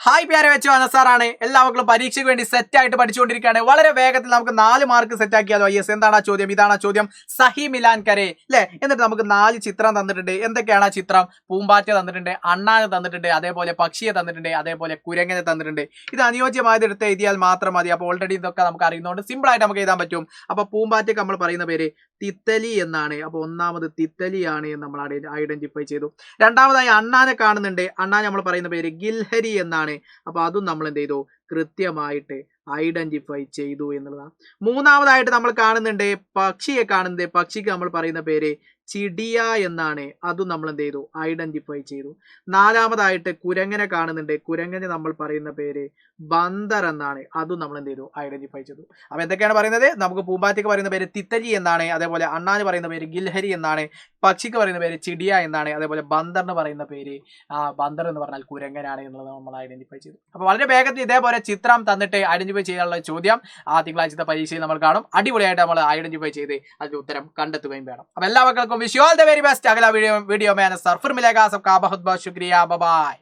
Hi പ്യാരെ വെച്ചു അനസാറാണ്. എല്ലാവർക്കും പരീക്ഷയ്ക്ക് വേണ്ടി സെറ്റ് ആയിട്ട് പഠിച്ചുകൊണ്ടിരിക്കുകയാണ്. വളരെ വേഗത്തിൽ നമുക്ക് 4 മാർക്ക് സെറ്റ് ആക്കിയാലോ? യെസ്, എന്താണ് ആ ചോദ്യം? ഇതാണ് ആ ചോദ്യം. സഹി മിലാൻ കരെ അല്ലെ. എന്നിട്ട് നമുക്ക് 4 ചിത്രം തന്നിട്ടുണ്ട്. എന്തൊക്കെയാണ് ആ ചിത്രം? പൂമ്പാറ്റ തന്നിട്ടുണ്ട്, അണ്ണാനെ തന്നിട്ടുണ്ട്, അതേപോലെ പക്ഷിയെ തന്നിട്ടുണ്ട്, അതേപോലെ കുരങ്ങനെ തന്നിട്ടുണ്ട്. ഇത് അനുയോജ്യമായത് എടുത്ത് എഴുതിയാൽ മാത്രം മതി. അപ്പോൾ ഓൾറെഡി ഇതൊക്കെ നമുക്ക് അറിയുന്നതുകൊണ്ട് സിമ്പിൾ ആയിട്ട് നമുക്ക് എഴുതാൻ പറ്റും. അപ്പൊ പൂമ്പാറ്റയ്ക്ക് നമ്മൾ പറയുന്ന പേര് തിത്തലി എന്നാണ്. അപ്പൊ ഒന്നാമത് തിത്തലിയാണ് എന്ന് നമ്മൾ ഐഡന്റിഫൈ ചെയ്തു. രണ്ടാമതായി അണ്ണാനെ കാണുന്നുണ്ട്. അണ്ണാനെ നമ്മൾ പറയുന്ന പേര് ഗിൽഹരി എന്നാണ്. അപ്പൊ അതും നമ്മൾ എന്ത് ചെയ്തു? കൃത്യമായിട്ട് ഐഡന്റിഫൈ ചെയ്തു എന്നുള്ളതാണ്. മൂന്നാമതായിട്ട് നമ്മൾ കാണുന്നുണ്ട് പക്ഷിയെ കാണുന്നുണ്ട്. പക്ഷിക്ക് നമ്മൾ പറയുന്ന പേര് ചിടിയ എന്നാണ്. അതും നമ്മൾ എന്ത് ചെയ്തു? ഐഡന്റിഫൈ ചെയ്തു. നാലാമതായിട്ട് കുരങ്ങനെ കാണുന്നുണ്ട്. കുരങ്ങനെ നമ്മൾ പറയുന്ന പേര് ബന്ദർ എന്നാണ്. അതും നമ്മൾ എന്ത് ചെയ്തു? ഐഡന്റിഫൈ ചെയ്തു. അപ്പൊ എന്തൊക്കെയാണ് പറയുന്നത്? നമുക്ക് പൂമ്പാറ്റയ്ക്ക് പറയുന്ന പേര് തിത്തലി എന്നാണ്. അതേപോലെ അണ്ണാന് പറയുന്ന പേര് ഗിൽഹരി എന്നാണ്. പക്ഷിക്ക് പറയുന്ന പേര് ചിടിയ എന്നാണ്. അതേപോലെ ബന്ദറിന് പറയുന്ന പേര് ബന്ദർ എന്ന് പറഞ്ഞാൽ കുരങ്ങനാണ് എന്നുള്ളത് നമ്മൾ ഐഡന്റിഫൈ ചെയ്തു. അപ്പൊ വളരെ വേഗത്തിൽ ഇതേപോലെ ചിത്രം തന്നിട്ട് ഐഡന്റിഫൈ ചെയ്യാനുള്ള ചോദ്യം തിങ്കളാഴ്ചത്തെ പരീക്ഷയിൽ നമ്മൾ കാണും. അടിപൊളിയായിട്ട് നമ്മൾ ഐഡന്റിഫൈ ചെയ്ത് അതിന്റെ ഉത്തരം കണ്ടെത്തുകയും വേണം. അപ്പൊ എല്ലാവർക്കും wish you all the very best. അഗല वीडियो में सरफुर मिलेगा. सबका बहुत बहुत शुक्रिया. Bye bye.